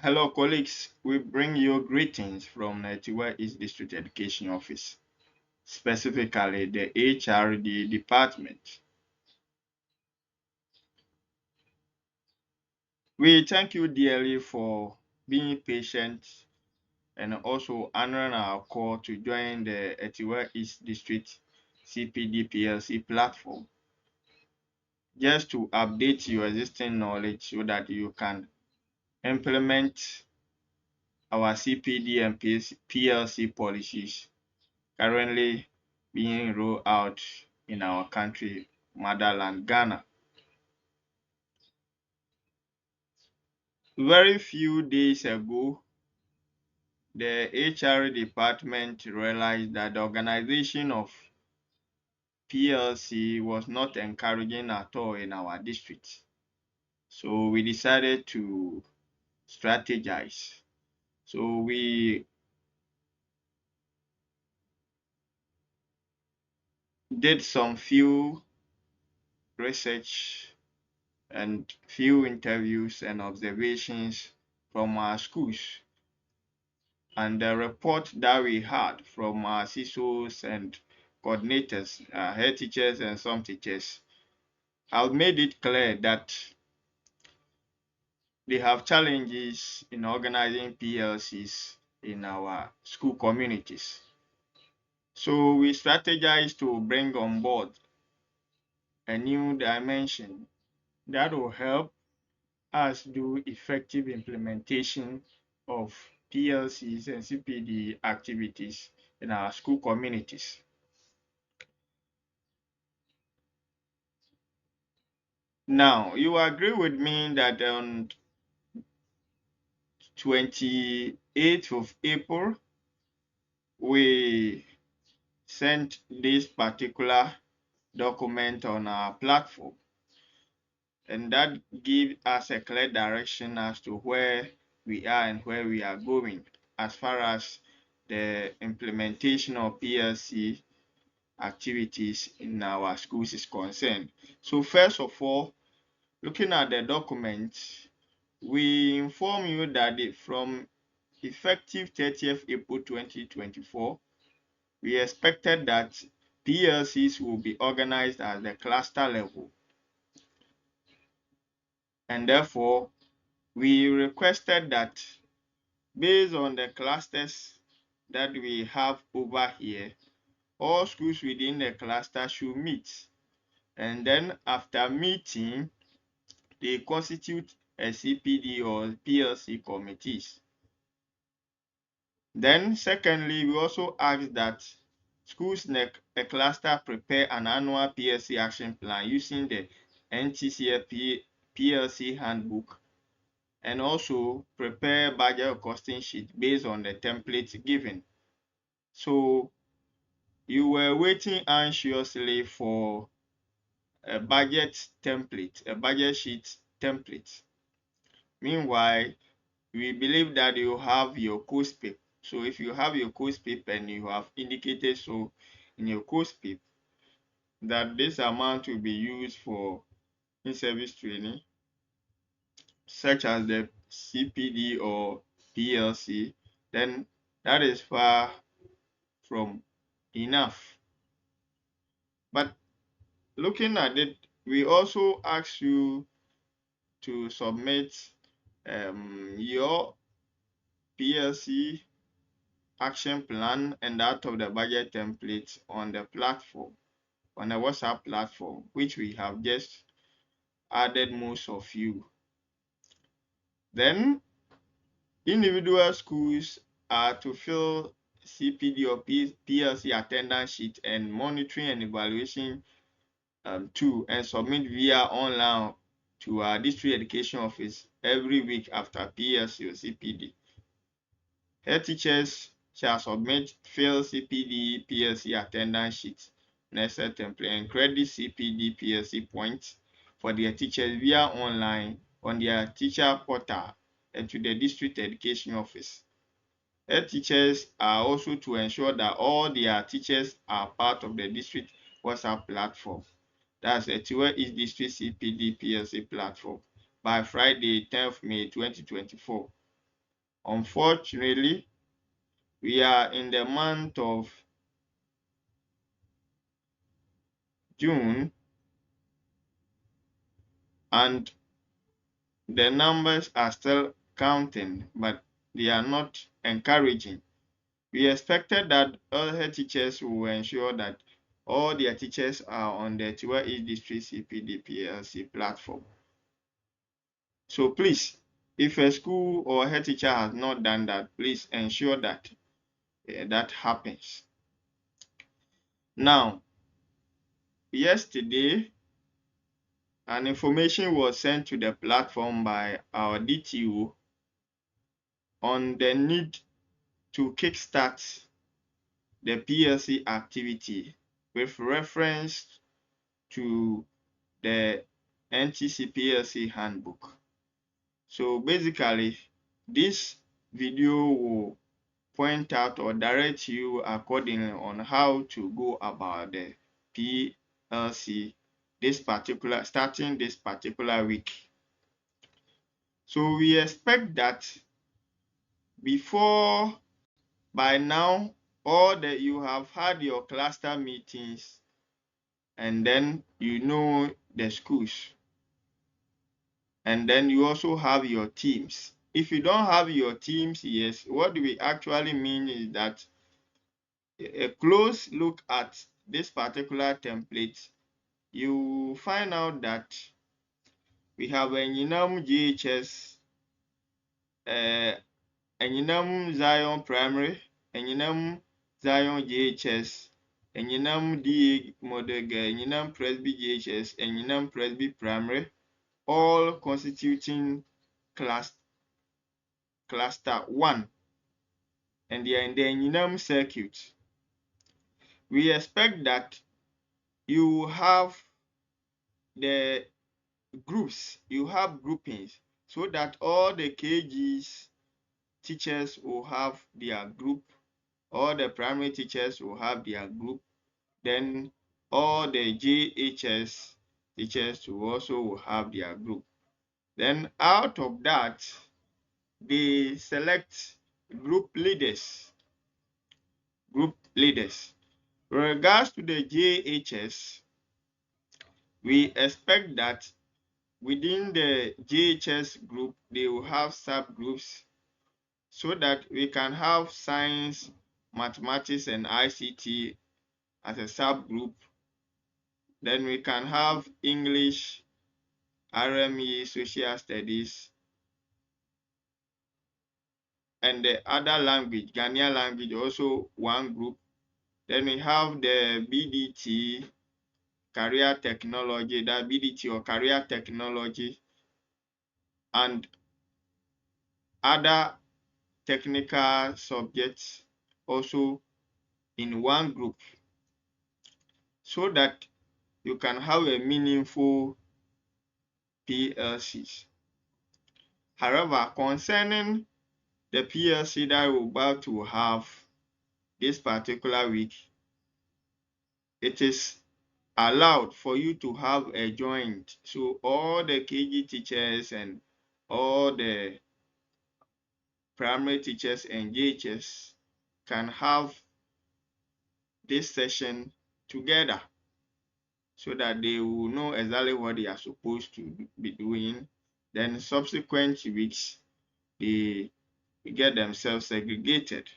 Hello, colleagues. We bring you greetings from Nigeria East District Education Office, specifically the HRD department. We thank you dearly for being patient and also honoring our call to join the Etiwa East District CPD PLC platform, just to update your existing knowledge so that you can implement our CPD and PLC policies currently being rolled out in our country, motherland, Ghana. Very few days ago, the HR department realized that the organization of PLC was not encouraging at all in our district. So we decided to strategize. So we did some few research and few interviews and observations from our schools. And the report that we had from our CISOs and coordinators, head teachers and some teachers, have made it clear that they have challenges in organizing PLCs in our school communities. So we strategized to bring on board a new dimension that will help us do effective implementation of PLCs and CPD activities in our school communities. Now, you agree with me that on 28th of April, we sent this particular document on our platform, and that gives us a clear direction as to where we are and where we are going as far as the implementation of PLC activities in our schools is concerned. So first of all, looking at the document, we inform you that from effective 30th April 2024, we expected that PLCs will be organized at the cluster level. And therefore, we requested that based on the clusters that we have over here, all schools within the cluster should meet. And then after meeting, they constitute a CPD or PLC committees. Then secondly, we also ask that schools in a cluster prepare an annual PLC action plan using the NTC&GES PLC Handbook, and also prepare budget or costing sheet based on the templates given. So you were waiting anxiously for a budget template, a budget sheet template. Meanwhile, we believe that you have your course paper. So if you have your course paper and you have indicated so in your course paper that this amount will be used for in-service training, such as the CPD or PLC, then that is far from enough. But looking at it, we also ask you to submit your PLC action plan and that of the budget template on the platform, on the WhatsApp platform, which we have just added most of you. Then individual schools are to fill CPD or PLC attendance sheet and monitoring and evaluation tool and submit via online to our district education office every week after PLC or CPD. Head teachers shall submit fill CPD PLC attendance sheet necessary template and credit CPD PLC points for their teachers via online on their teacher portal and to the district education office. Head teachers are also to ensure that all their teachers are part of the district WhatsApp platform. That's the Etiwa East District CPD PLC platform by Friday 10th May 2024. Unfortunately, we are in the month of June and the numbers are still counting, but they are not encouraging. We expected that other teachers will ensure that all their teachers are on the Tiwa East District CPD PLC platform. So please, if a school or a head teacher has not done that, please ensure that that happens. Now, yesterday, an information was sent to the platform by our DTO on the need to kickstart the PLC activity with reference to the NTC PLC handbook. So basically, this video will point out or direct you accordingly on how to go about the PLC starting this particular week. So we expect that by now, you have had your cluster meetings and then you know the schools. And then you also have your teams. If you don't have your teams, yes, what we actually mean is that a close look at this particular template, you find out that we have Enyinam GHS, Enyinam Zion Primary, Enyinam Zion GHS, Enyinam DA Modega, Enyinam Presby GHS, Enyinam Presby Primary, all constituting cluster 1, and they are in the Enyinam circuit. We expect that you have the groups, you have groupings, so that all the KGs teachers will have their group, all the primary teachers will have their group, then all the JHS teachers will also have their group. Then out of that, they select group leaders. With regards to the JHS, we expect that within the JHS group, they will have subgroups so that we can have science, mathematics, and ICT as a subgroup. Then we can have English, RME, social studies, and the other language, Ghanaian language, also one group. Then we have the BDT, career technology, that BDT or career technology, and other technical subjects also in one group, so that you can have a meaningful PLCs. However, concerning the PLC that we're about to have this particular week, it is allowed for you to have a joint. So all the KG teachers and all the primary teachers and JHS can have this session together so that they will know exactly what they are supposed to be doing. Then subsequent weeks, they get themselves segregated.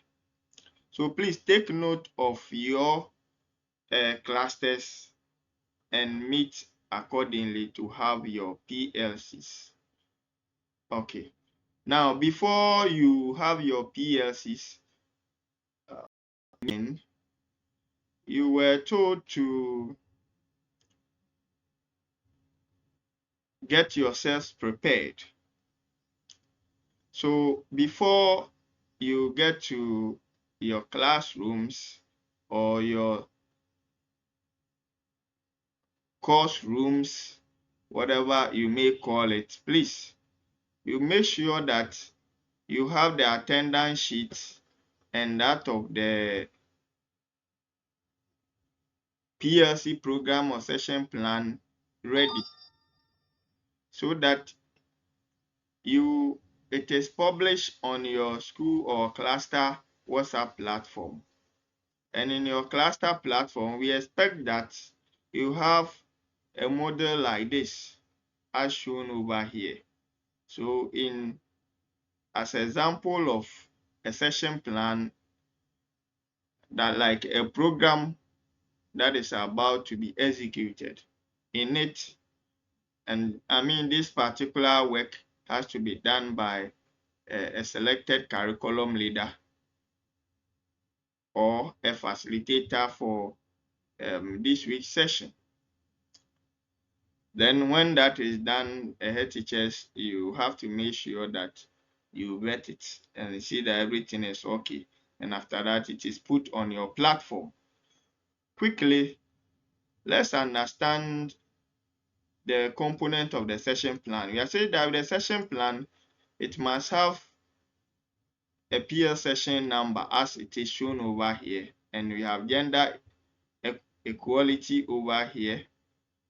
So please take note of your clusters and meet accordingly to have your PLCs. Okay. Now, before you have your PLCs, you were told to get yourselves prepared. So before you get to your classrooms or your course rooms, whatever you may call it, please, you make sure that you have the attendance sheet and that of the PLC program or session plan ready, so that it is published on your school or cluster WhatsApp platform. And in your cluster platform, we expect that you have a model like this as shown over here. So as example of a session plan, that like a program that is about to be executed in it, and I mean this particular work has to be done by a selected curriculum leader or a facilitator for this week's session. Then when that is done, head teachers, you have to make sure that you vet it and see that everything is okay. And after that, it is put on your platform. Quickly, let's understand the component of the session plan. We are saying that with the session plan, it must have a PL session number as it is shown over here. And we have gender equality over here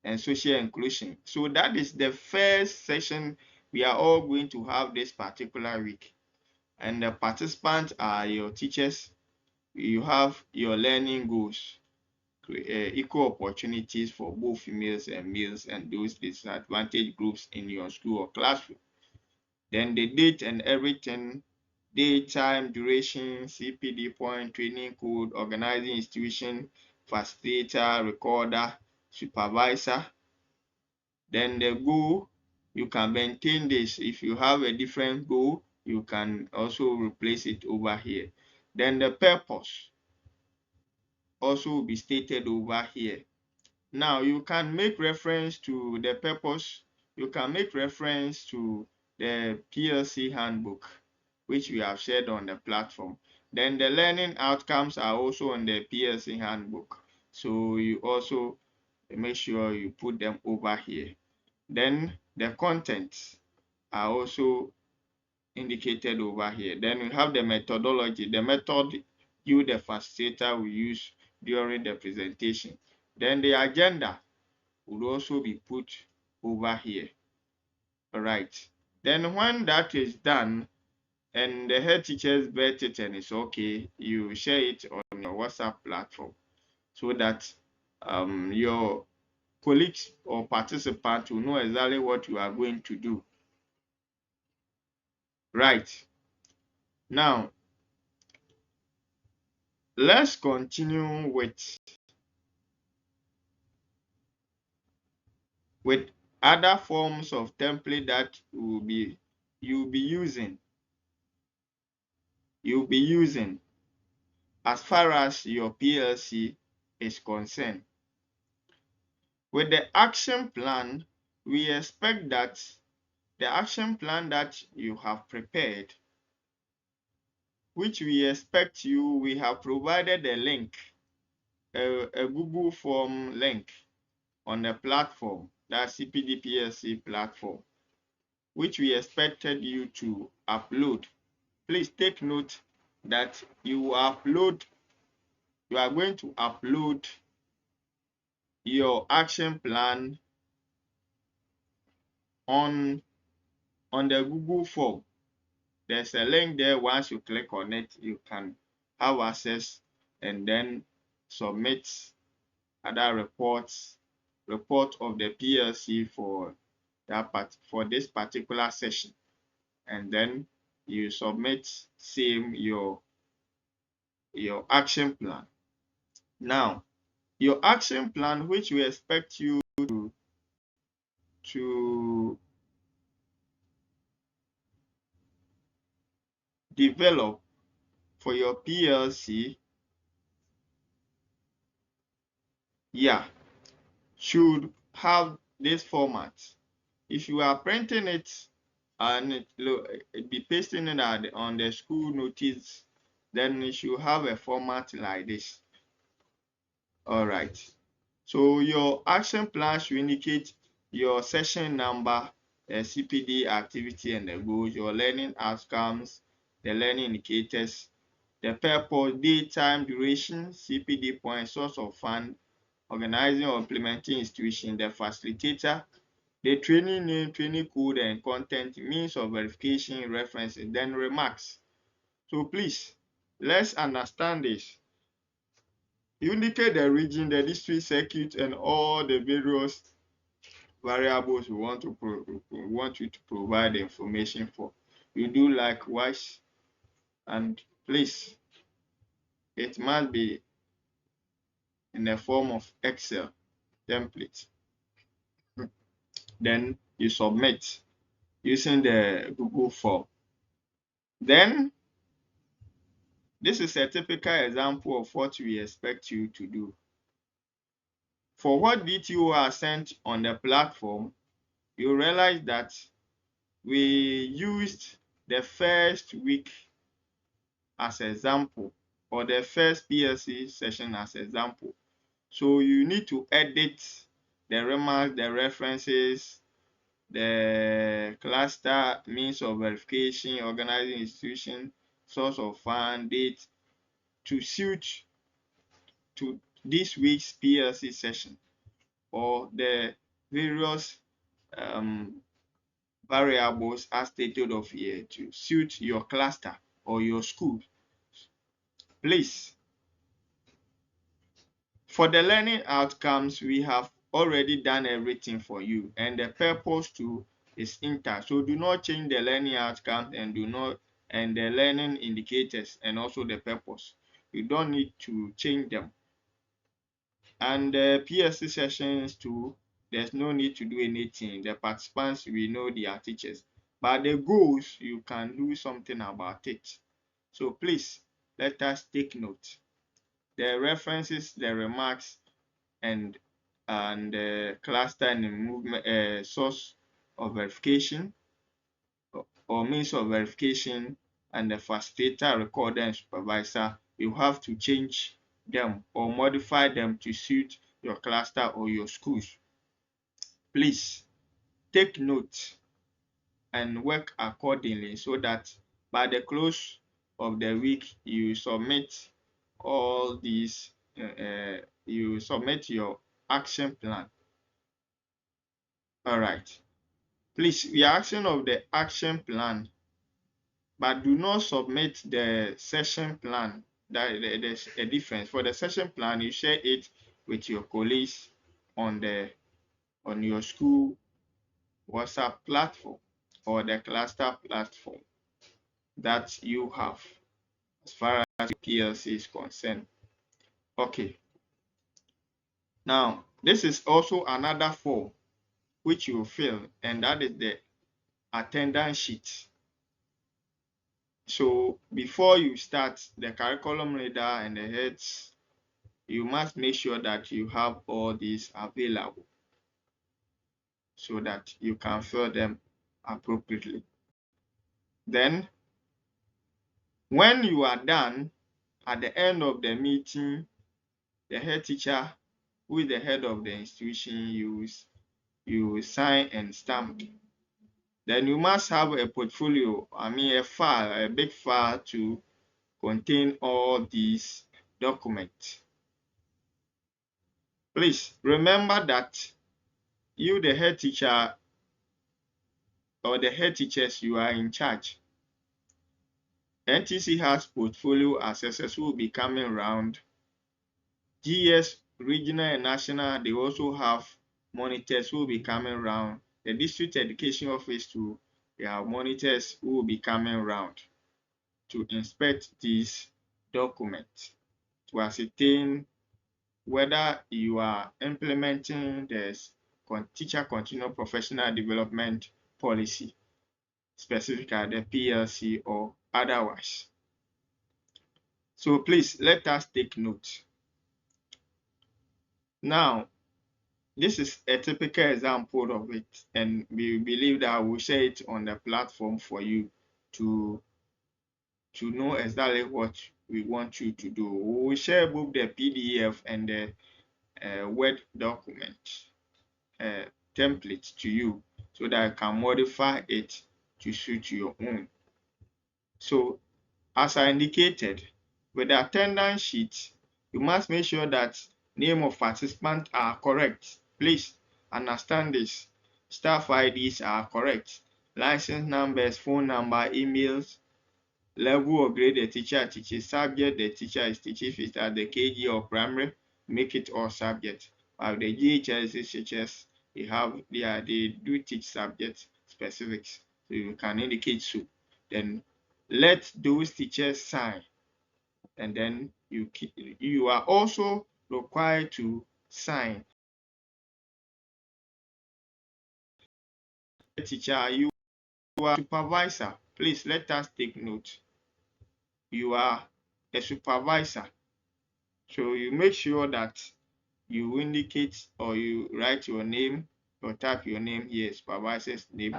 and social inclusion. So that is the first session we are all going to have this particular week. And the participants are your teachers. You have your learning goals, equal opportunities for both females and males and those disadvantaged groups in your school or classroom. Then the date and everything, date, time, duration, CPD point, training code, organizing institution, facilitator, recorder, supervisor. Then the goal, you can maintain this. If you have a different goal, you can also replace it over here. Then the purpose also will be stated over here. Now you can make reference to the purpose. You can make reference to the PLC handbook, which we have shared on the platform. Then the learning outcomes are also on the PLC handbook. So you also make sure you put them over here. Then the contents are also indicated over here. Then we have the methodology, the method you, the facilitator, will use during the presentation. Then the agenda would also be put over here. All right. Then when that is done and the head teachers vet it and it's okay, you share it on your WhatsApp platform so that your colleagues or participants will know exactly what you are going to do. Right. Now, let's continue with other forms of template that you'll be using as far as your PLC is concerned. With the action plan, we expect that the action plan that you have prepared, which we expect we have provided a link, a Google form link on the platform, that CPD PLC platform, which we expected you to upload. Please take note that you are going to upload your action plan on the Google form. There's a link there. Once you click on it, you can have access and then submit other report of the PLC for this particular session, and then you submit your action plan. Now, your action plan, which we expect you to develop for your PLC, should have this format. If you are printing it and be pasting it on the school notice, then it should have a format like this. All right. So your action plan should indicate your session number, CPD activity and the goals, your learning outcomes, the learning indicators, the purpose, date, time, duration, CPD point, source of fund, organizing or implementing institution, the facilitator, the training name, training code and content, means of verification, references, then remarks. So please, let's understand this. You indicate the region, the district, circuit, and all the various variables we want you to provide the information for. You do likewise, and please, it must be in the form of Excel template. Then you submit using the Google form. Then this is a typical example of what we expect you to do. For what DTO are sent on the platform, you realize that we used the first week as example, or the first PLC session as example. So you need to edit the remarks, the references, the cluster, means of verification, organizing institution, source of fund, date, to suit to this week's PLC session, or the various variables as stated of here to suit your cluster or your school. Please, for the learning outcomes, we have already done everything for you, and the purpose too is intact. So do not change the learning outcomes and the learning indicators and also the purpose. You don't need to change them. And the PLC sessions too, there's no need to do anything. The participants, we know they are teachers, but the goals, you can do something about it. So please, let us take note. The references, the remarks, and the cluster and the movement source of verification or means of verification, and the facilitator, recorder, and supervisor, you have to change them or modify them to suit your cluster or your schools. Please take note and work accordingly so that by the close of the week you submit all these, you submit your action plan. All right. Please, we are asking of the action plan, but do not submit the session plan. There's a difference. For the session plan, you share it with your colleagues on your school WhatsApp platform or the cluster platform that you have as far as the PLC is concerned. Okay. Now, this is also another form which you fill, and that is the attendance sheet. So before you start, the curriculum reader and the heads, you must make sure that you have all these available so that you can fill them appropriately. Then, when you are done, at the end of the meeting, the head teacher, who is the head of the institution, you sign and stamp. Then you must have a portfolio, a file, a big file to contain all these documents. Please remember that you, the head teacher or the head teachers, you are in charge. NTC has portfolio assessors who will be coming around. GES regional and national, they also have monitors who will be coming around. The district education office too, they have monitors who will be coming around to inspect these documents to ascertain whether you are implementing the teacher continual professional development policy, specifically the PLC or otherwise. So please let us take note. Now, this is a typical example of it, and we believe that we'll share it on the platform for you to know exactly what we want you to do. We will share both the PDF and the Word document template to you so that you can modify it to suit your own. So, as I indicated, with the attendance sheet, you must make sure that name of participants are correct. Please understand this. staff IDs are correct, license numbers, phone number, emails, level or grade the teacher teaches, subject the teacher is teaching, if it's at the KG or primary, make it all subject. But the GHS, SHS, they do teach subject specifics, so you can indicate so. Then let those teachers sign, and then you are also required to sign. Teacher, you are supervisor. Please let us take note. You are a supervisor, so you make sure that you indicate or you write your name or type your name here, supervisor's name,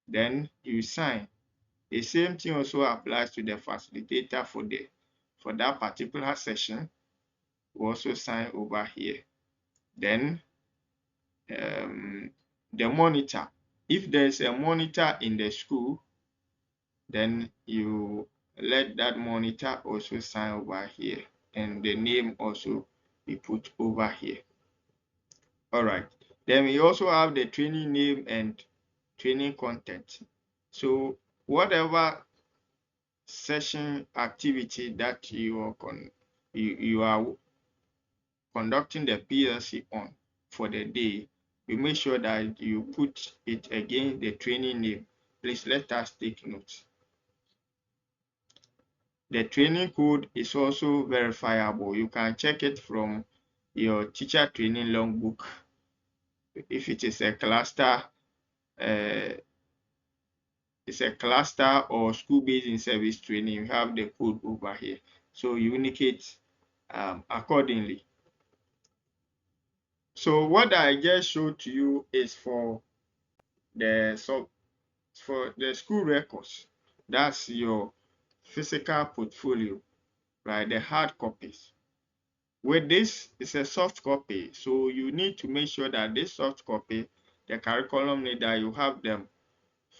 then you sign. The same thing also applies to the facilitator for that particular session. You also sign over here. Then the monitor. If there's a monitor in the school, then you let that monitor also sign over here, and the name also be put over here. All right. Then we also have the training name and training content. So whatever session activity that you are conducting the PLC on for the day, you make sure that you put it against the training name. Please let us take note. The training code is also verifiable. You can check it from your teacher training logbook. If it is a cluster, it's a cluster or school-based in-service training, you have the code over here. So you indicate accordingly. So what I just showed to you is for the school records. That's your physical portfolio, right? The hard copies. With this, it's a soft copy. So you need to make sure that this soft copy, the curriculum leader, you have them.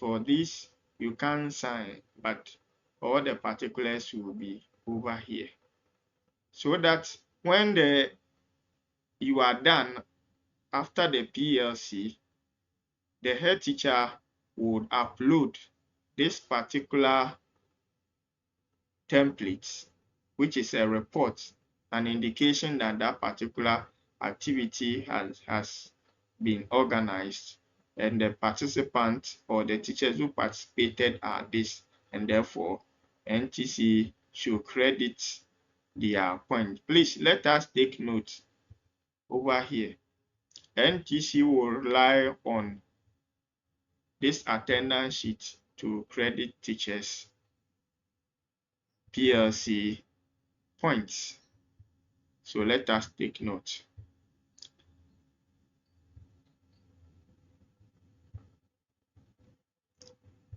For this, you can sign, but all the particulars will be over here. So that when you are done after the PLC, the head teacher would upload this particular template, which is a report, an indication that that particular activity has been organized, and the participants or the teachers who participated are this, and therefore NTC should credit their point. Please let us take note over here. NTC will rely on this attendance sheet to credit teachers PLC points. So let us take note.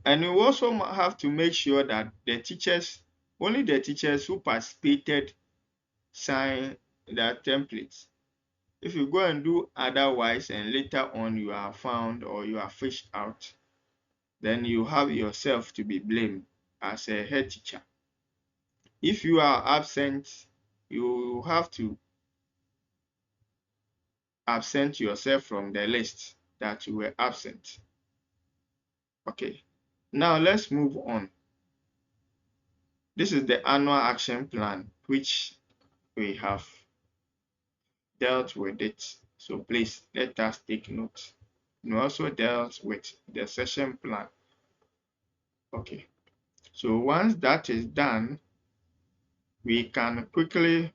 And you also have to make sure that only the teachers who participated sign that templates. If you go and do otherwise and later on you are found or you are fished out, then you have yourself to be blamed as a head teacher. If you are absent, you have to absent yourself from the list that you were absent. Okay, now let's move on. This is the annual action plan, which we have dealt with it. So please let us take note. We also dealt with the session plan. Okay, so once that is done, we can quickly move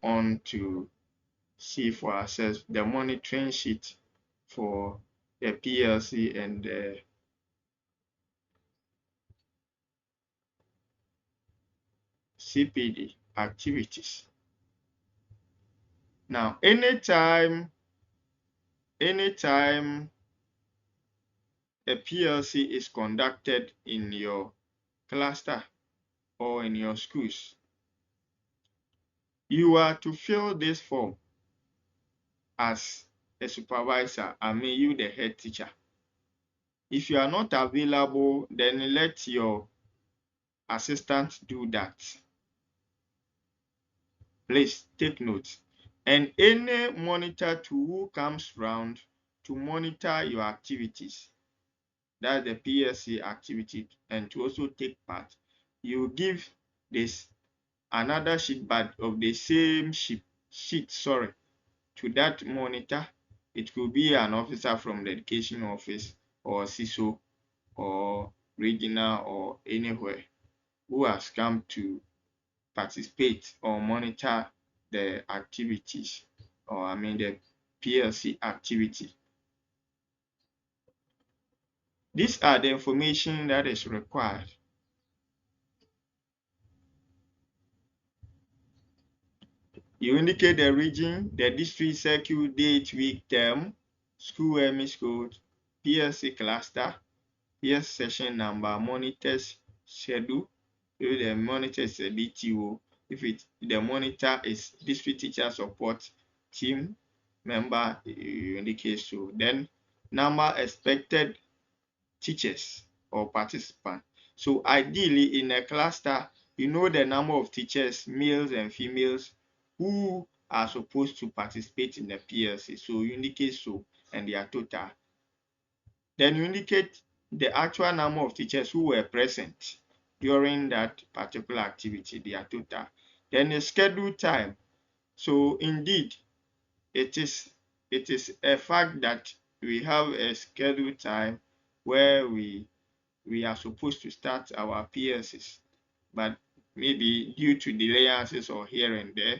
on to see for ourselves the monitoring sheet for the PLC and the CPD activities. Now, anytime a PLC is conducted in your cluster or in your schools, you are to fill this form as a supervisor, you the head teacher. If you are not available, then let your assistant do that. Please take note. And any monitor who comes round to monitor your activities, that's the PLC activity, and to also take part, you give this another sheet, but of the same sheet, to that monitor. It could be an officer from the education office or CISO or regional or anywhere who has come to participate or monitor the activities, or the PLC activity. These are the information that is required. You indicate the region, the district, circle, date, week, term, school, MS code, PLC cluster, PLC session number, monitors schedule. If the monitor is a DTO, if the monitor is district teacher support team member, you indicate so. Then number expected teachers or participants. So ideally in a cluster, you know the number of teachers, males and females, who are supposed to participate in the PLC. So you indicate so and their total. Then you indicate the actual number of teachers who were present during that particular activity, their total. Then the scheduled time. So indeed, it is a fact that we have a scheduled time where we are supposed to start our PLCs, but maybe due to delayances or here and there,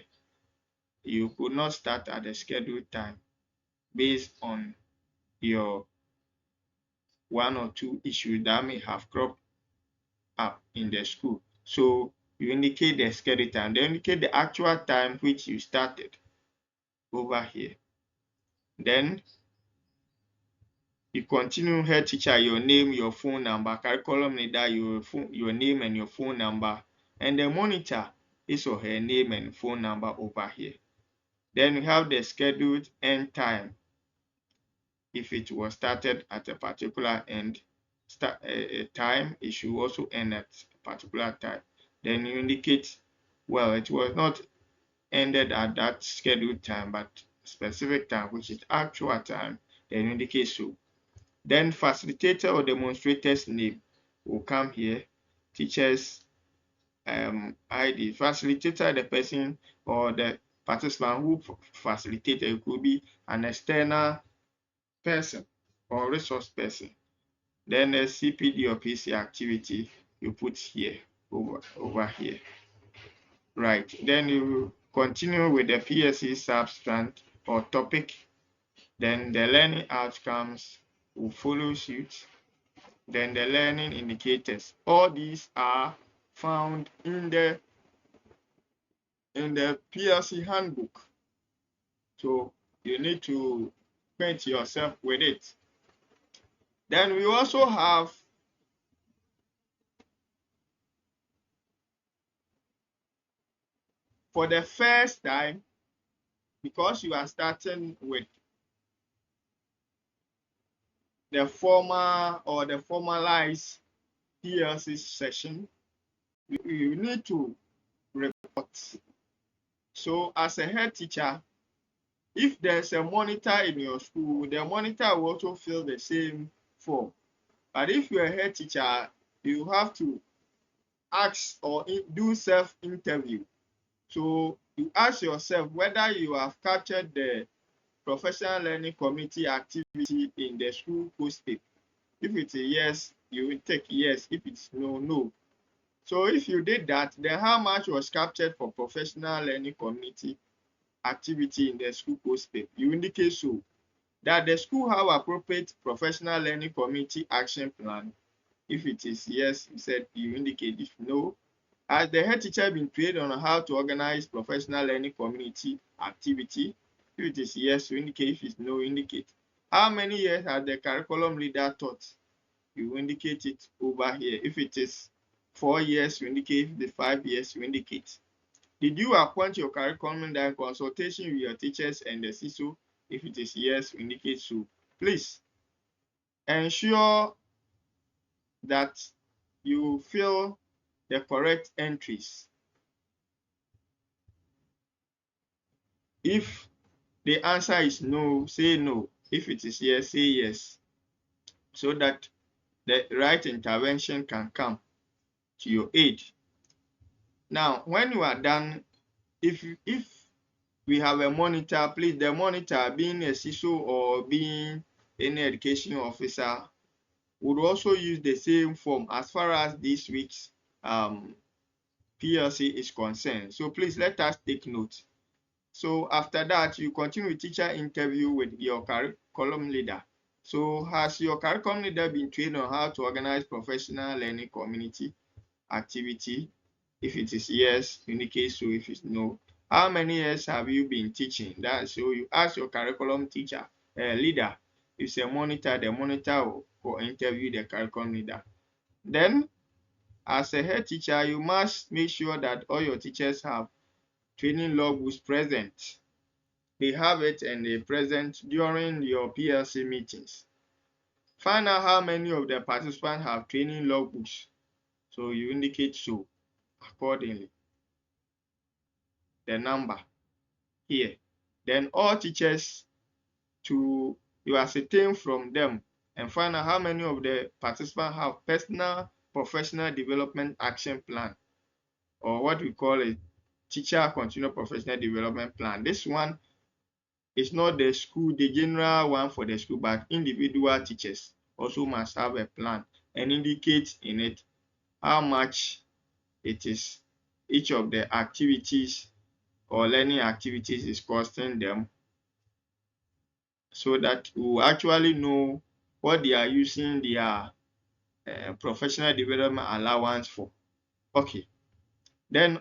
you could not start at the scheduled time based on your one or two issues that may have cropped up in the school. So you indicate the scheduled time, then indicate the actual time which you started over here. Then you continue head teacher, your name, your phone number, curriculum leader, your name and your phone number, and the monitor his or her name and phone number over here. Then you have the scheduled end time. If it was started at a particular time, it should also end at a particular time. Then you indicate, well, it was not ended at that scheduled time, but specific time, which is actual time. Then you indicate so. Then facilitator or demonstrator's name will come here. Teacher's ID. Facilitator, the person or the participant who facilitated. It could be an external person or resource person. Then the CPD or PC activity you put here, over here. Right. Then you continue with the PLC substance or topic. Then the learning outcomes will follow suit. Then the learning indicators. All these are found in the PLC handbook. So you need to acquaint yourself with it. Then we also have for the first time, because you are starting with the formal or the formalized PLC session, you need to report. So as a head teacher, if there's a monitor in your school, the monitor will also fill the same form. But if you're a head teacher, you have to ask or do self-interview. So you ask yourself whether you have captured the professional learning community activity in the school post-paper. If it's a yes, you will take yes. If it's no, no. So if you did that, then how much was captured for professional learning community activity in the school post-paper? You indicate so. That the school have appropriate professional learning community action plan. If it is yes, you indicate. If no, has the head teacher been trained on how to organize professional learning community activity? If it is yes, you indicate. If it's no, indicate. How many years has the curriculum leader taught? You indicate it over here. If it is 4 years, you indicate. If it is 5 years, you indicate. Did you appoint your curriculum leader in consultation with your teachers and the CISO? If it is yes, you indicate so. Please ensure that you fill the correct entries. If the answer is no, say no. If it is yes, say yes, so that the right intervention can come to your aid. Now, when you are done, if we have a monitor, please, the monitor, being a CISO or being any education officer, would also use the same form as far as this week's PLC is concerned. So please let us take note. So after that, you continue with teacher interview with your curriculum leader. So has your curriculum leader been trained on how to organize professional learning community activity? If it is yes, indicate so. If it's no, how many years have you been teaching? That so you ask your curriculum teacher leader. If it's a monitor, the monitor will interview the curriculum leader. Then, as a head teacher, you must make sure that all your teachers have training logbooks present. They have it and they present during your PLC meetings. Find out how many of the participants have training logbooks. So you indicate so accordingly. The number here. Then all teachers, you ascertain from them and find out how many of the participants have personal professional development action plan, or what we call a teacher continual professional development plan. This one is not the school, the general one for the school, but individual teachers also must have a plan and indicate in it how much it is each of the activities or learning activities is costing them, so that we will actually know what they are using their professional development allowance for. Okay. Then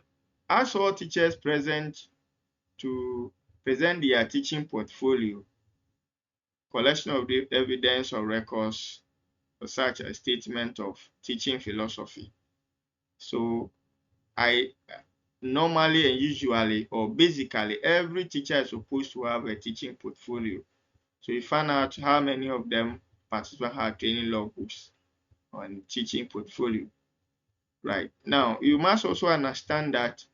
ask all teachers present to present their teaching portfolio, collection of the evidence or records, such as statement of teaching philosophy. So I normally and usually or basically every teacher is supposed to have a teaching portfolio. So you find out how many of them participants have training logbooks on teaching portfolio. Right. Now, you must also understand that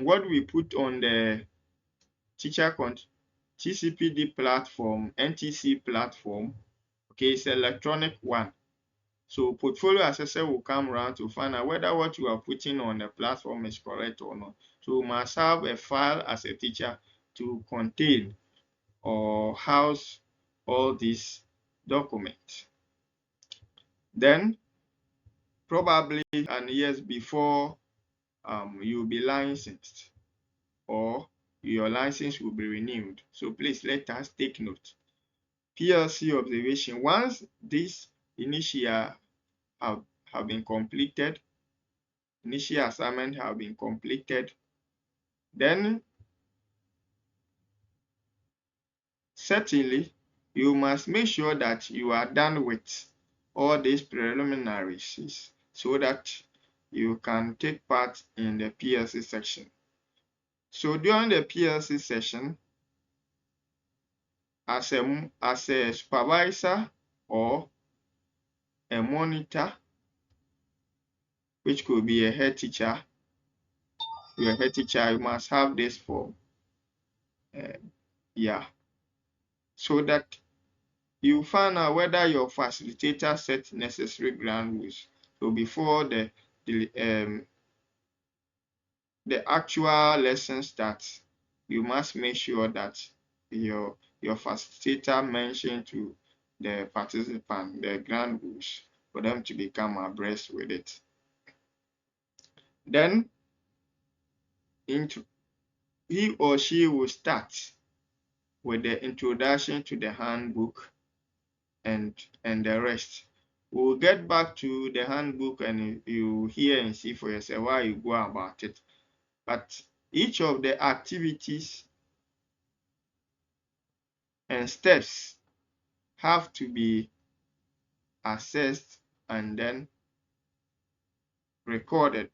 what we put on the TCPD platform, NTC platform, okay, it's an electronic one. So portfolio assessor will come around to find out whether what you are putting on the platform is correct or not. So you must have a file as a teacher to contain or house all these documents. Then probably an years before you'll be licensed or your license will be renewed. So please let us take note. PLC observation. Once this initial have been completed, initial assignment have been completed, then certainly you must make sure that you are done with all these preliminaries so that you can take part in the PLC section. So during the PLC session, as a supervisor or a monitor, which could be a head teacher, you're a head teacher, you must have this form. So that you find out whether your facilitator set necessary ground rules. So before the actual lesson starts, you must make sure that your facilitator mentioned to the participant the ground rules for them to become abreast with it. Then he or she will start with the introduction to the handbook and the rest. We'll get back to the handbook and you hear and see for yourself why you go about it. But each of the activities and steps have to be assessed and then recorded.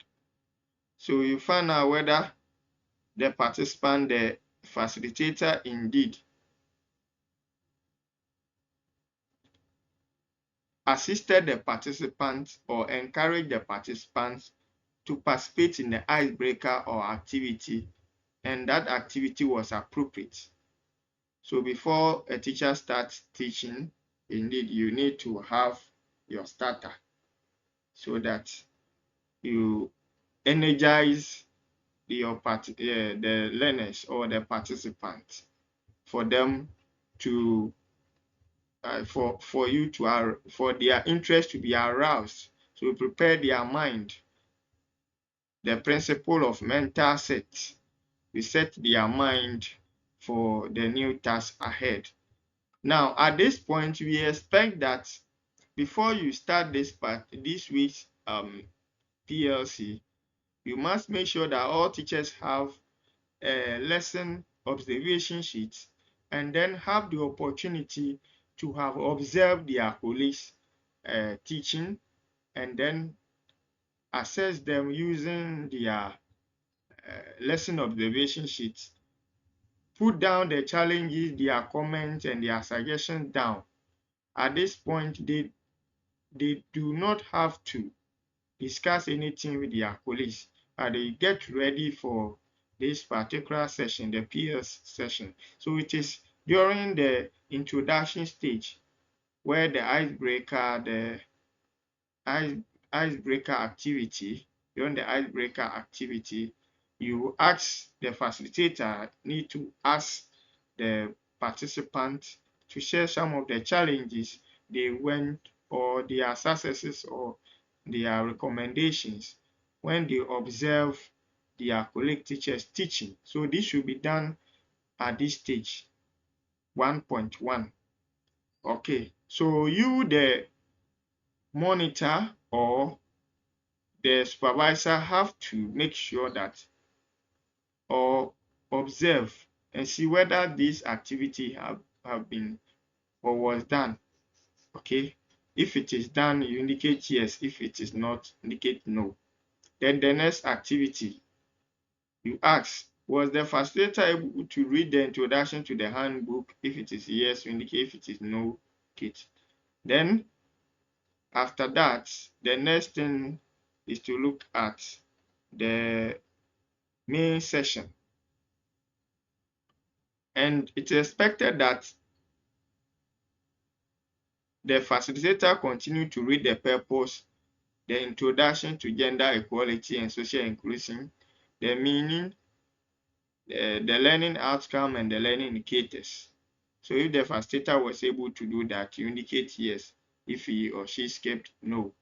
So you find out whether the participant, the facilitator indeed assisted the participants or encouraged the participants to participate in the icebreaker or activity, and that activity was appropriate. So before a teacher starts teaching, indeed, you need to have your starter so that you energize the learners or the participants for them to for their interest to be aroused, to prepare their mind. The principle of mental set, we set their mind for the new task ahead. Now, at this point, we expect that before you start this week's PLC, you must make sure that all teachers have a lesson observation sheet and then have the opportunity to have observed their colleagues teaching and then assess them using their lesson observation sheets. Put down the challenges, their comments, and their suggestions down. At this point, they do not have to discuss anything with their colleagues, and they get ready for this particular session, the PS session. So it is during the introduction stage where the icebreaker activity, during the icebreaker activity, you ask the facilitator, need to ask the participant to share some of the challenges they went or their successes or their recommendations when they observe their colleague teachers teaching. So this should be done at this stage 1.1. Okay, so you, the monitor or the supervisor, have to make sure that or observe and see whether this activity have been or was done. Okay, if it is done, you indicate yes. If it is not, indicate no. Then the next activity, you ask, was the facilitator able to read the introduction to the handbook? If it is yes, you indicate. If it is no, indicate. Then after that, the next thing is to look at the main session. And it is expected that the facilitator continue to read the purpose, the introduction to gender equality and social inclusion, the meaning, the learning outcome, and the learning indicators. So if the facilitator was able to do that, you indicate yes. If he or she skipped, no.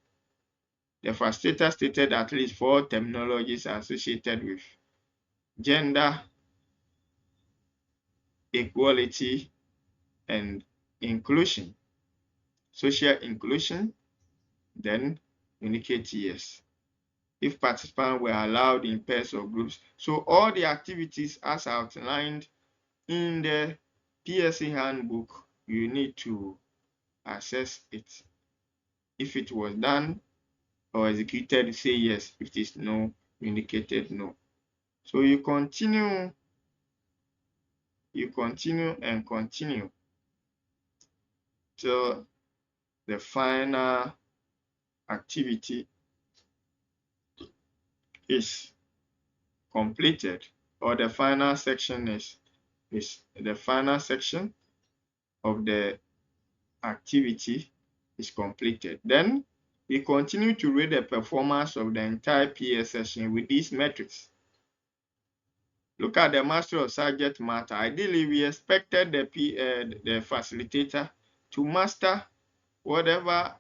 The facilitator stated at least 4 terminologies associated with gender equality and inclusion, social inclusion, then indicate yes. If participants were allowed in pairs or groups. So all the activities as outlined in the PLC handbook, you need to assess it. If it was done or executed, say yes. If it is no, you indicated no. So you continue and continue till the final activity is completed, or the final section is the final section of the activity is completed. Then we continue to rate the performance of the entire PS session with these metrics. Look at the master of subject matter. Ideally, we expected the facilitator to master whatever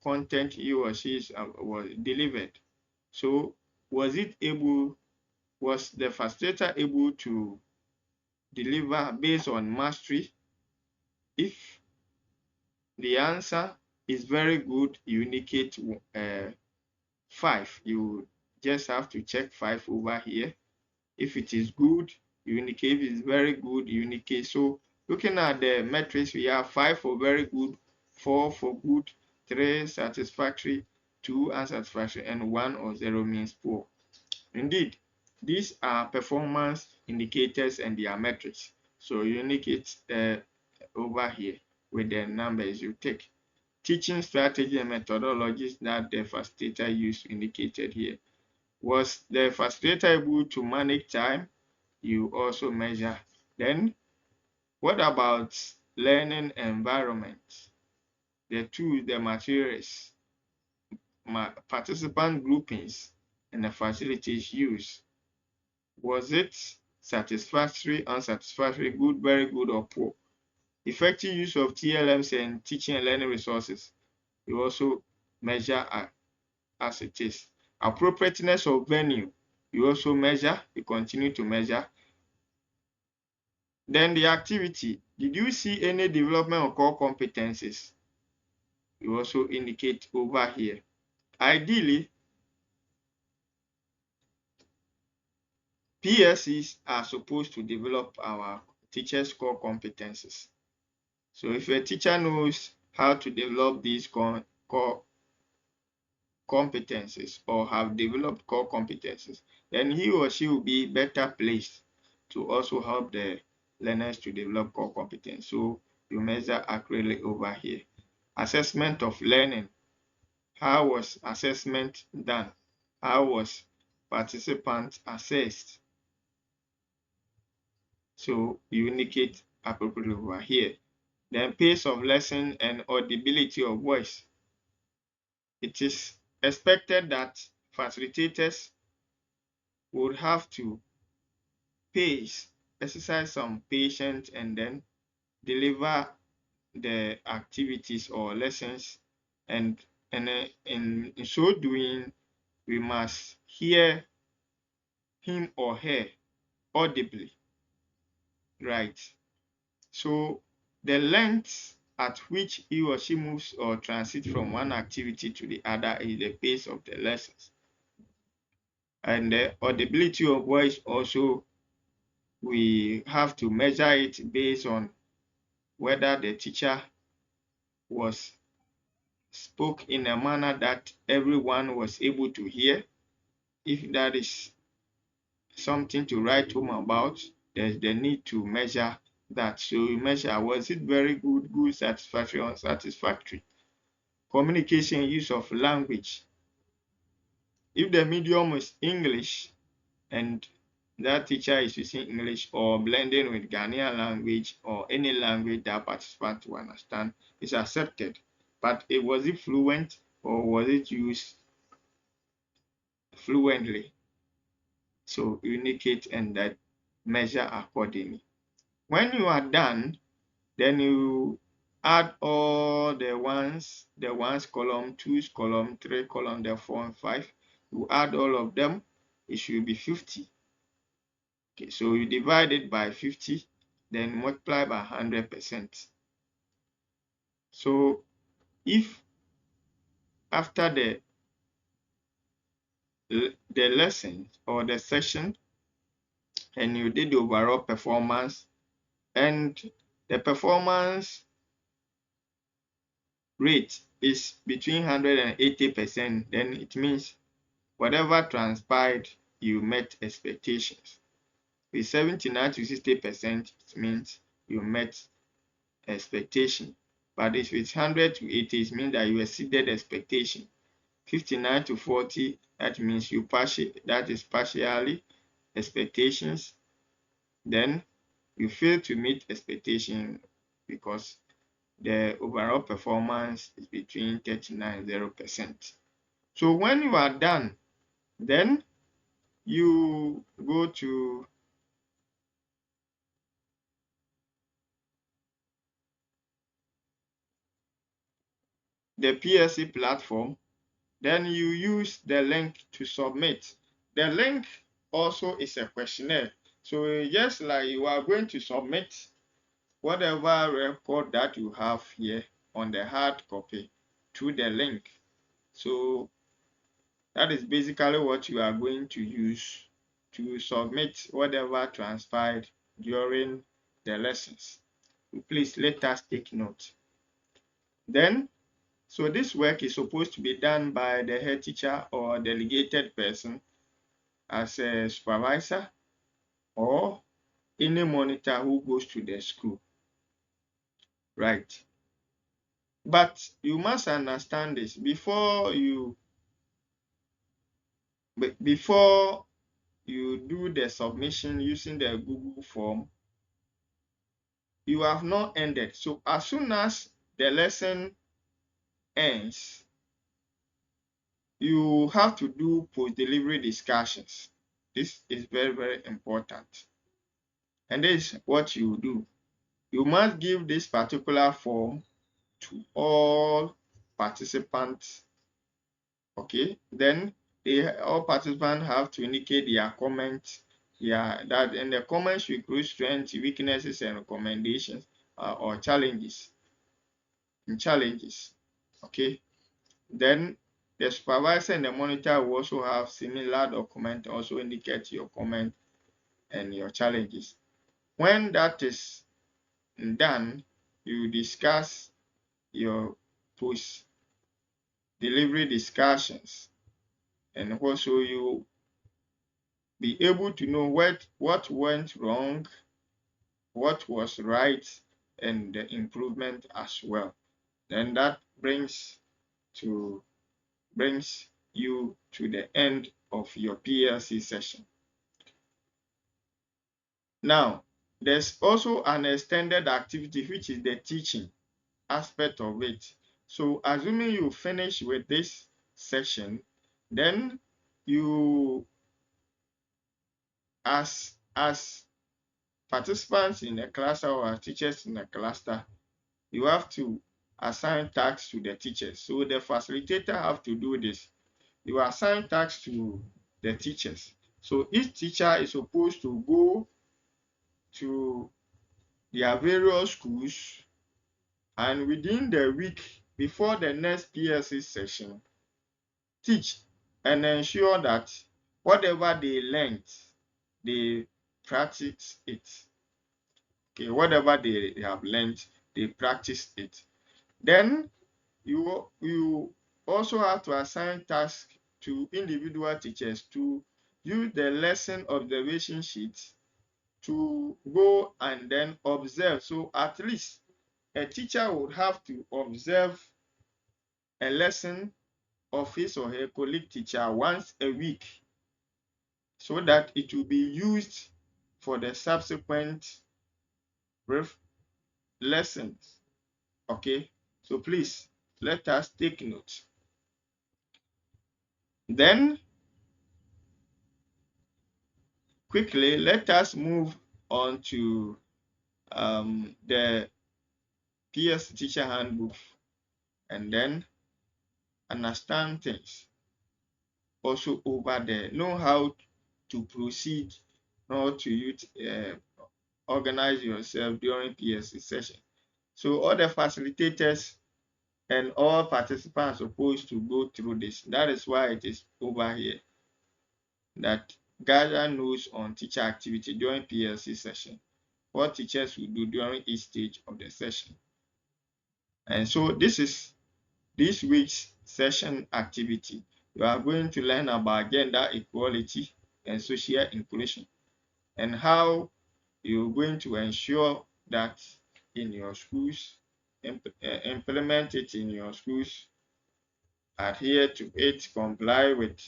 content he or she was delivered. So was the facilitator able to deliver based on mastery? If the answer is very good, you indicate 5. You just have to check 5 over here. If it is good, you indicate. If it's very good, you indicate. So looking at the metrics, we have 5 for very good, 4 for good, 3 satisfactory, 2 unsatisfactory, and 1 or 0 means poor. Indeed, these are performance indicators and their metrics. So you indicate over here with the numbers you take. Teaching strategy and methodologies that the facilitator used indicated here. Was the facilitator able to manage time? You also measure. Then What about learning environment? The tools, the materials, participant groupings, and the facilities used. Was it satisfactory, unsatisfactory, good, very good, or poor? Effective use of TLMs and teaching and learning resources. You also measure as it is. Appropriateness of venue. You also measure, you continue to measure. Then the activity. Did you see any development of core competencies? You also indicate over here. Ideally, PLCs are supposed to develop our teachers' core competencies. So if a teacher knows how to develop these core competencies or have developed core competencies, then he or she will be better placed to also help the learners to develop core competence. So you measure accurately over here. Assessment of learning. How was assessment done? How was participant assessed? So you indicate appropriately over here. Then pace of lesson and audibility of voice. It is expected that facilitators would have to exercise some patience, and then deliver the activities or lessons, and in so doing, we must hear him or her audibly, right? So the length at which he or she moves or transits from one activity to the other is the pace of the lessons. And the audibility of voice also, we have to measure it based on whether the teacher spoke in a manner that everyone was able to hear. If that is something to write home about, there's the need to measure that. So you measure, was it very good, good, satisfactory, unsatisfactory? Communication, use of language. If the medium is English and that teacher is using English or blending with Ghanaian language or any language that participant to understand, is accepted. But was it fluent or was it used fluently? So you indicate and that measure accordingly. When you are done, then you add all the ones column, twos column, three column, the 4 and 5. You add all of them, it should be 50. Okay, so you divide it by 50, then multiply by 100%. So if after the lesson or the session, and you did the overall performance, and the performance rate is between 100 and 80%, then it means whatever transpired, you met expectations. With 79 to 60%, it means you met expectation. But if it's 100 to 80, it means that you exceeded expectation. 59 to 40, that means that is partially expectations. Then you fail to meet expectation because the overall performance is between 39 and 0%. So when you are done, then you go to the PLC platform, then you use the link to submit. The link also is a questionnaire. So just like you are going to submit whatever record that you have here on the hard copy to the link. So that is basically what you are going to use to submit whatever transpired during the lessons. Please let us take note. Then, so this work is supposed to be done by the head teacher or delegated person as a supervisor or any monitor who goes to the school, right? But you must understand this before you do the submission using the Google form. you have not ended. So as soon as the lesson ends, you have to do post-delivery discussions. This is very, very important. And this is what you do. You must give this particular form to all participants. Okay, then all participants have to indicate their comments. Yeah, that in the comments should include strengths, weaknesses, and recommendations or challenges. Okay, then the supervisor and the monitor will also have similar document, also indicate your comment and your challenges. When that is done, you discuss your post delivery discussions, and also you be able to know what went wrong, what was right, and the improvement as well. Then that brings you to the end of your PLC session. Now, there's also an extended activity, which is the teaching aspect of it. So assuming you finish with this section, then you, as participants in a cluster or as teachers in a cluster, you have to assign tasks to the teachers. So the facilitator have to do this. You assign tasks to the teachers. So each teacher is supposed to go to their various schools, and within the week before the next PLC session, teach and ensure that whatever they learned, they practice it. Okay, whatever they have learned, they practice it. Then you also have to assign tasks to individual teachers to use the lesson observation sheets to go and then observe. So at least a teacher would have to observe a lesson of his or her colleague teacher once a week, so that it will be used for the subsequent lessons. Okay, so please let us take note. Then quickly let us move on to the PS teacher handbook, and then understand things also over there. Know how to proceed, how to organize yourself during PSC session. So all the facilitators and all participants are supposed to go through this. That is why it is over here, that gather notes on teacher activity during PLC session, what teachers will do during each stage of the session. And so this is this week's session activity. You are going to learn about gender equality and social inclusion, and how you're going to ensure that in your schools, implement it in your schools, adhere to it, comply with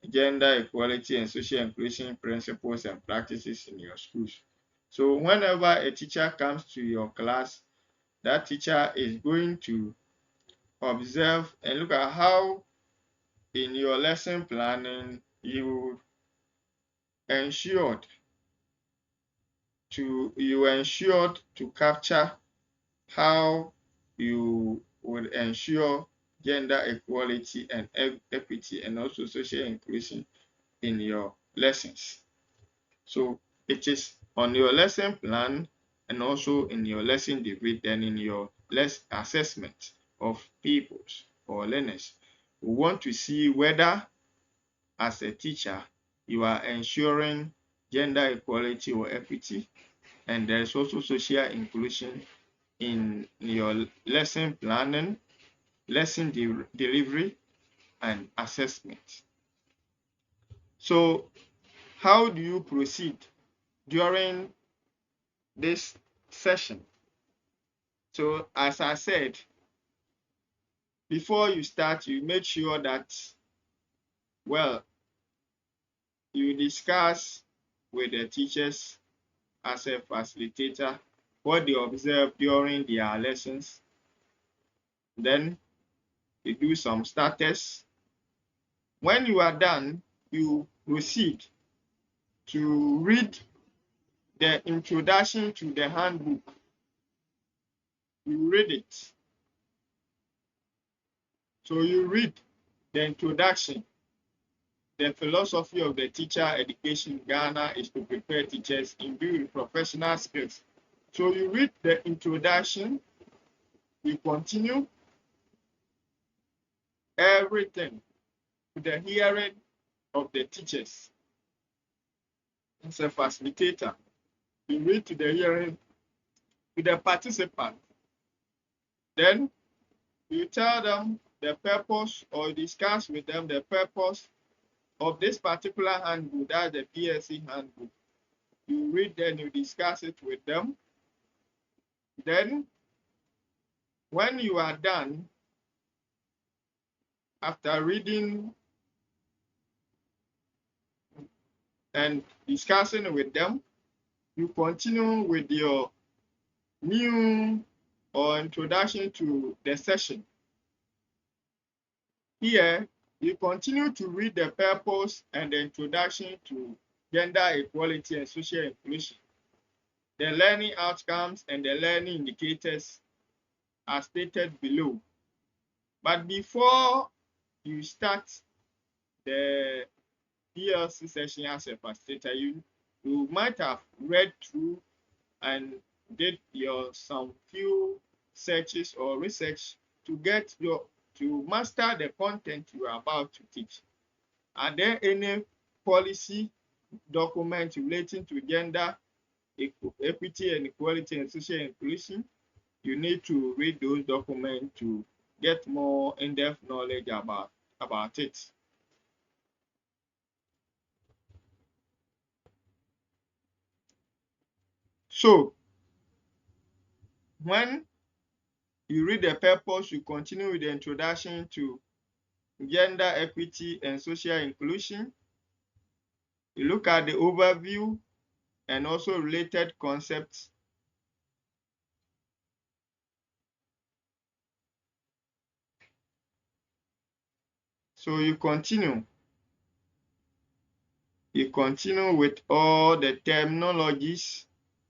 gender equality and social inclusion principles and practices in your schools. So whenever a teacher comes to your class, that teacher is going to observe and look at how in your lesson planning you ensured to capture how you would ensure gender equality and equity and also social inclusion in your lessons. So it is on your lesson plan and also in your lesson debate and in your assessment of pupils or learners. We want to see whether as a teacher you are ensuring gender equality or equity, and there is also social inclusion in your lesson planning, lesson delivery, and assessment. So how do you proceed during this session? So as I said, before you start, you make sure that, well, you discuss with the teachers as a facilitator what they observe during their lessons. Then you do some starters. When you are done, you proceed to read the introduction to the handbook. You read it. So you read the introduction. The philosophy of the teacher education in Ghana is to prepare teachers imbued with professional skills. So you read the introduction, you continue everything to the hearing of the teachers. It's a facilitator. You read to the hearing to the participant. Then you tell them the purpose or discuss with them the purpose of this particular handbook, that's the PLC handbook. You read, then you discuss it with them. Then when you are done, after reading and discussing with them, you continue with your new or introduction to the session. Here, you continue to read the purpose and the introduction to gender equality and social inclusion. The learning outcomes and the learning indicators are stated below. But before you start the PLC session as a facilitator, you might have read through and did some few searches or research to master the content you are about to teach. Are there any policy documents relating to gender equity and equality and social inclusion? You need to read those documents to get more in-depth knowledge about it. So when you read the purpose, you continue with the introduction to gender equity and social inclusion. You look at the overview and also related concepts. So you continue. You continue with all the terminologies.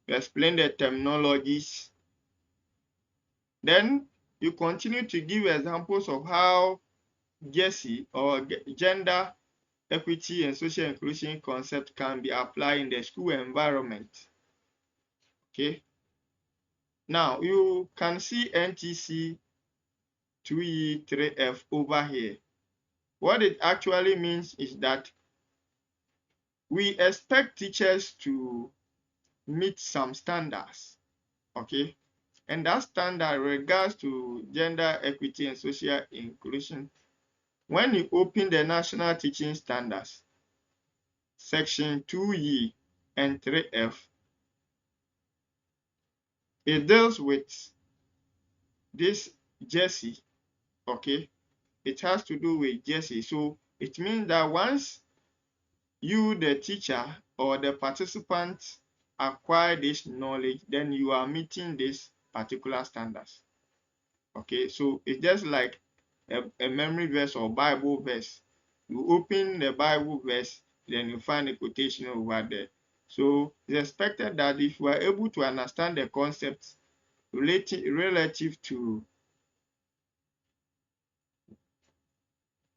You explain the terminologies. Then you continue to give examples of how GESI or gender equity and social inclusion concept can be applied in the school environment. Okay. Now you can see NTC 2E3F over here. What it actually means is that we expect teachers to meet some standards, okay? And that standard regards to gender equity and social inclusion. When you open the National Teaching Standards, section 2E and 3F, it deals with this GESI, okay? It has to do with GESI. So it means that once you, the teacher or the participant, acquire this knowledge, then you are meeting this particular standards. Okay, so it's just like a memory verse or Bible verse. You open the Bible verse, then you find a quotation over there. So it's expected that if you are able to understand the concepts relative to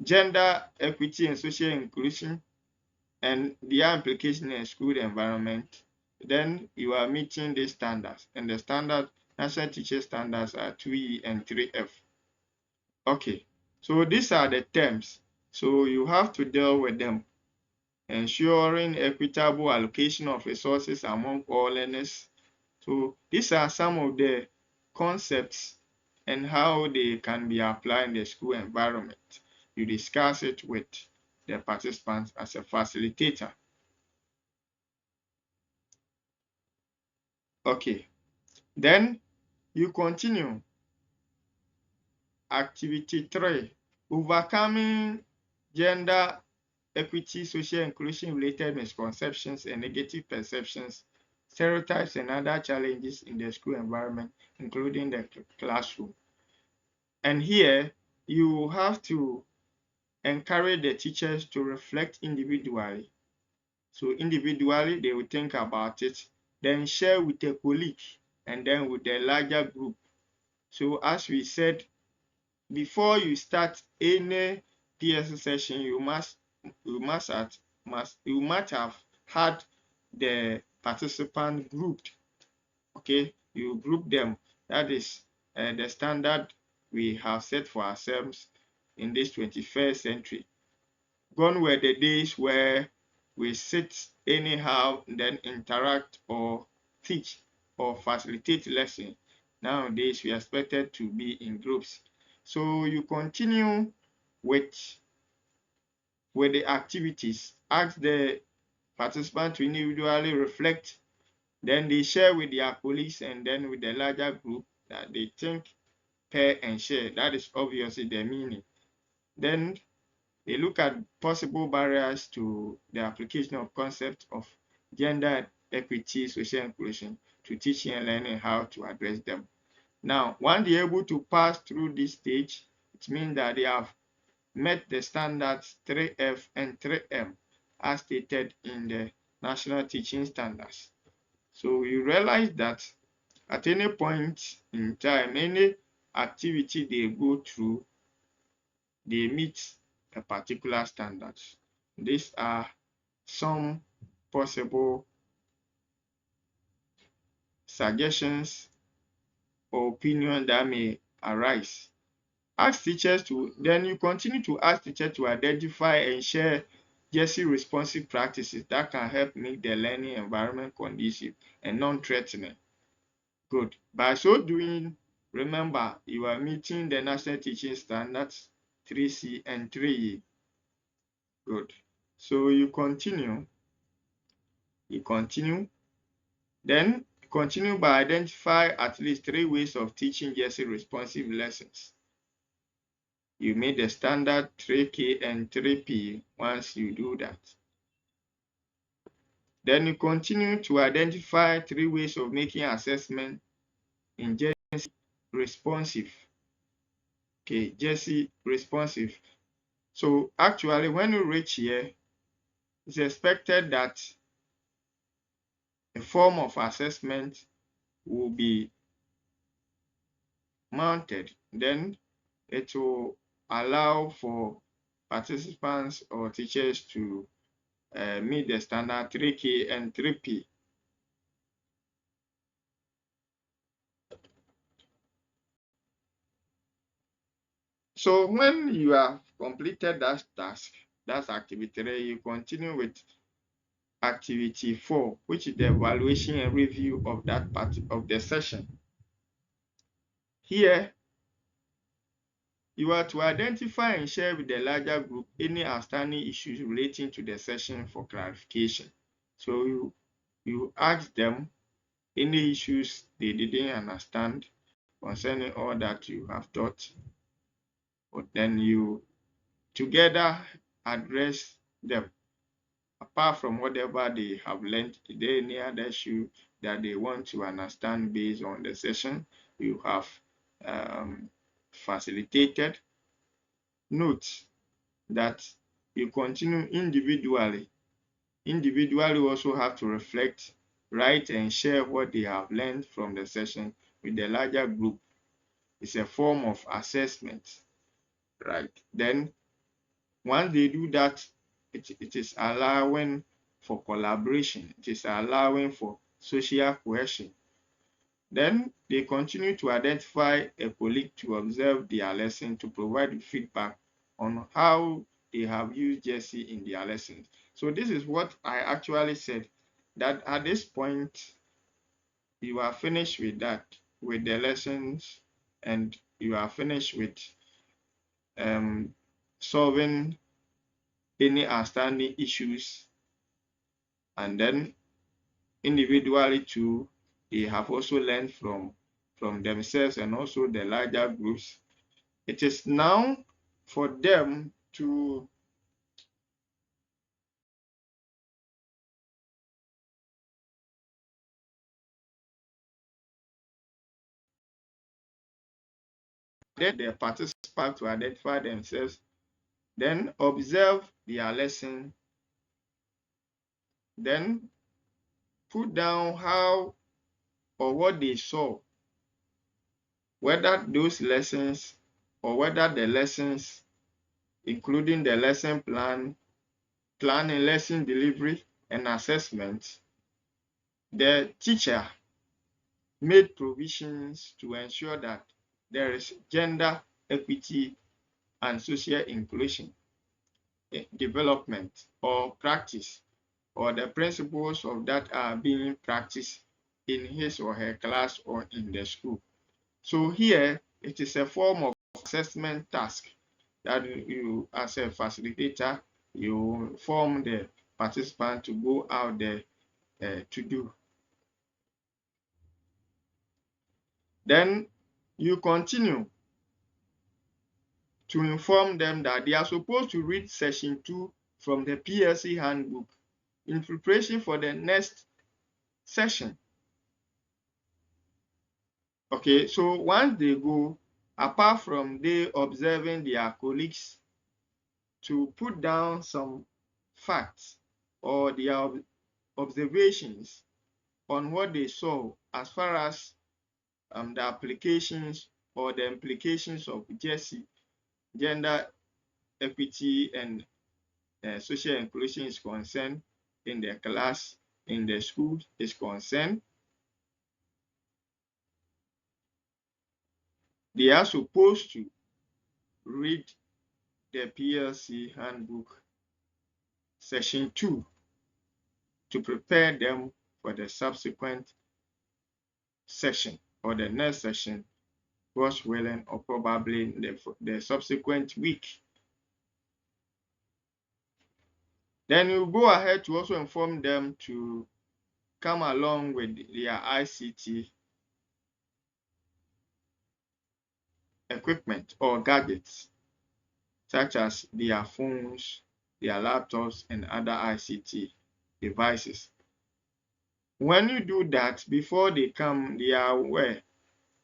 gender equity and social inclusion and their implication in a school environment, then you are meeting the standards. And the standard national teacher standards are 2E and 3F. Okay, so these are the terms. So you have to deal with them. Ensuring equitable allocation of resources among all learners. So these are some of the concepts and how they can be applied in the school environment. You discuss it with the participants as a facilitator. Okay, then you continue. Activity 3, overcoming gender equity, social inclusion related misconceptions and negative perceptions stereotypes and other challenges in the school environment, including the classroom. And here, you have to encourage the teachers to reflect individually. So individually, they will think about it, then share with a colleague, and then with the larger group. So as we said, before you start any PLC session, you must have had the participant grouped. Okay, you group them. That is the standard we have set for ourselves in this 21st century. Gone were the days where we sit anyhow and then interact or teach or facilitate lesson. Nowadays, we are expected to be in groups. So you continue with the activities. Ask the participant to individually reflect. Then they share with their colleagues and then with the larger group that they think, pair and share. That is obviously the meaning. Then they look at possible barriers to the application of concepts of gender equity, social inclusion to teaching and learning how to address them. Now, once they're able to pass through this stage, it means that they have met the standards 3F and 3M as stated in the National Teaching Standards. So you realize that at any point in time, any activity they go through, they meet a particular standard. These are some possible suggestions or opinions that may arise. Ask teachers to, then you continue to ask teachers to identify and share GESI responsive practices that can help make the learning environment conducive and non-threatening. Good. By so doing, remember you are meeting the National Teaching Standards 3C and 3E. Good. So you continue, then continue by identify at least 3 ways of teaching GESI responsive lessons. You made the standard 3K and 3P once you do that. Then you continue to identify 3 ways of making assessment in GESI responsive. Okay, GESI responsive. So actually, when you reach here, it's expected that a form of assessment will be mounted. Then it will allow for participants or teachers to meet the standard 3K and 3P. So when you have completed that task, that's activity 3, you continue with activity 4, which is the evaluation and review of that part of the session. Here, you are to identify and share with the larger group any outstanding issues relating to the session for clarification. So you ask them any issues they didn't understand concerning all that you have taught, but then you together address them. Apart from whatever they have learned, is there any other issue that they want to understand based on the session you have facilitated? Note that you continue individually. Individually also have to reflect, write and share what they have learned from the session with the larger group. It's a form of assessment, right? Then once they do that, it is allowing for collaboration. It is allowing for social cohesion. Then they continue to identify a colleague to observe their lesson to provide feedback on how they have used GESI in their lessons. So this is what I actually said, that at this point, you are finished with that, with the lessons, and you are finished with solving any outstanding issues. And then individually too, they have also learned from themselves and also the larger groups. It is now for them to the participants to identify themselves, then observe their lesson, then put down how or what they saw, whether those lessons or whether the lessons, including the lesson planning, lesson delivery, and assessment, the teacher made provisions to ensure that there is gender equity and social inclusion development or practice, or the principles of that are being practiced in his or her class or in the school. So here it is a form of assessment task that you, as a facilitator, you form the participant to go out there to do. Then you continue to inform them that they are supposed to read session 2 from the PLC handbook in preparation for the next session. Okay, so once they go, apart from they observing their colleagues to put down some facts or their observations on what they saw as far as the applications or the implications of GESI, gender equity and social inclusion is concerned in the class, in the school is concerned, they are supposed to read the PLC handbook session 2 to prepare them for the subsequent session or the next session, God's willing, or probably the subsequent week. Then you go ahead to also inform them to come along with their ICT equipment or gadgets, such as their phones, their laptops, and other ICT devices. When you do that, before they come, they are aware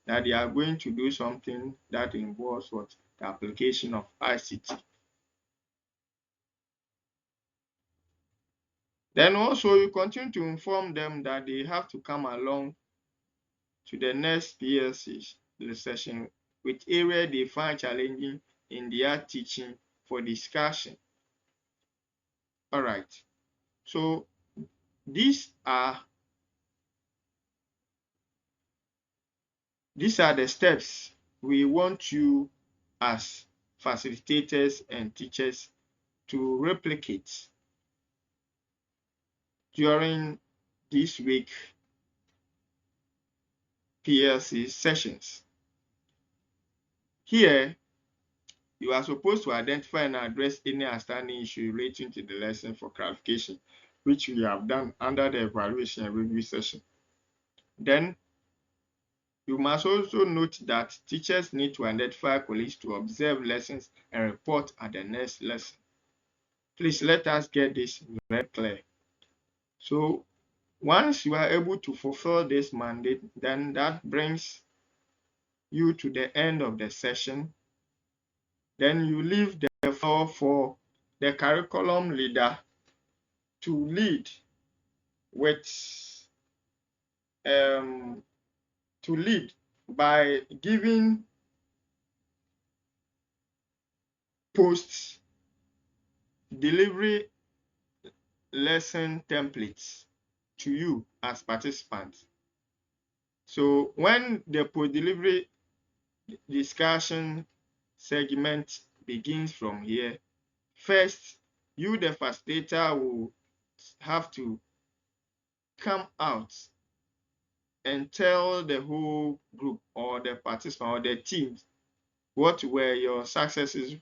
that they are going to do something that involves what? The application of ICT. Then also you continue to inform them that they have to come along to the next PLC session with area they find challenging in their teaching for discussion. All right. So these are the steps we want you as facilitators and teachers to replicate during this week PLC sessions. Here, you are supposed to identify and address any outstanding issue relating to the lesson for clarification, which we have done under the evaluation and review session. Then, you must also note that teachers need to identify colleagues to observe lessons and report at the next lesson. Please let us get this very clear. So, once you are able to fulfill this mandate, then that brings you to the end of the session. Then you leave the floor for the curriculum leader to lead by giving post delivery lesson templates to you as participants. So when the post delivery discussion segment begins from here, first you, the facilitator, will have to come out and tell the whole group or the participant or the team what were your successes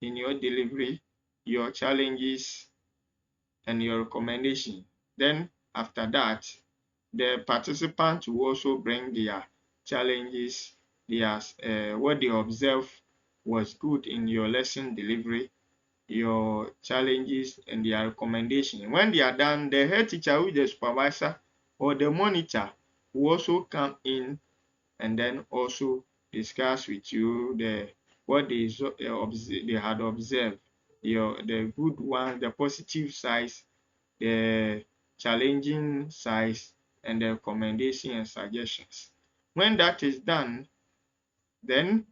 in your delivery, your challenges, and your recommendation. Then after that, the participants will also bring their challenges, what they observe was good in your lesson delivery, your challenges, and their recommendation. When they are done, the head teacher, who is the supervisor or the monitor, will also come in and then also discuss with you what they had observed, the good one, the positive sides, the challenging sides, and the recommendation and suggestions. When that is done, then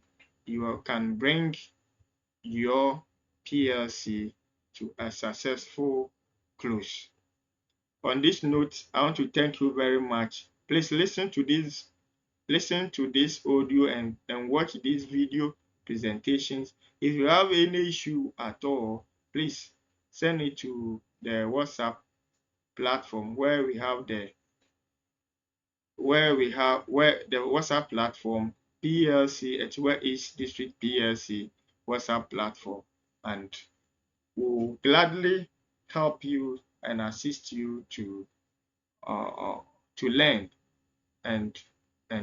you can bring your PLC to a successful close. On this note, I want to thank you very much. Please listen to this audio and watch these video presentations. If you have any issue at all, please send it to the WhatsApp platform where the WhatsApp platform PLC at where is district PLC WhatsApp platform, and will gladly help you and assist you to learn and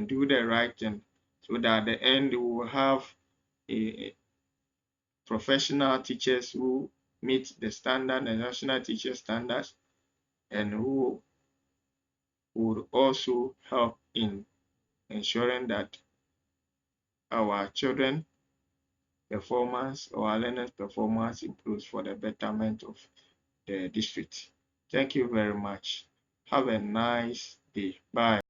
do the right thing, so that at the end we will have a professional teachers who meet the standard, the national teacher standards, and who would also help in ensuring that our children performance or our learners performance improves for the betterment of the district. Thank you very much. Have a nice day. Bye.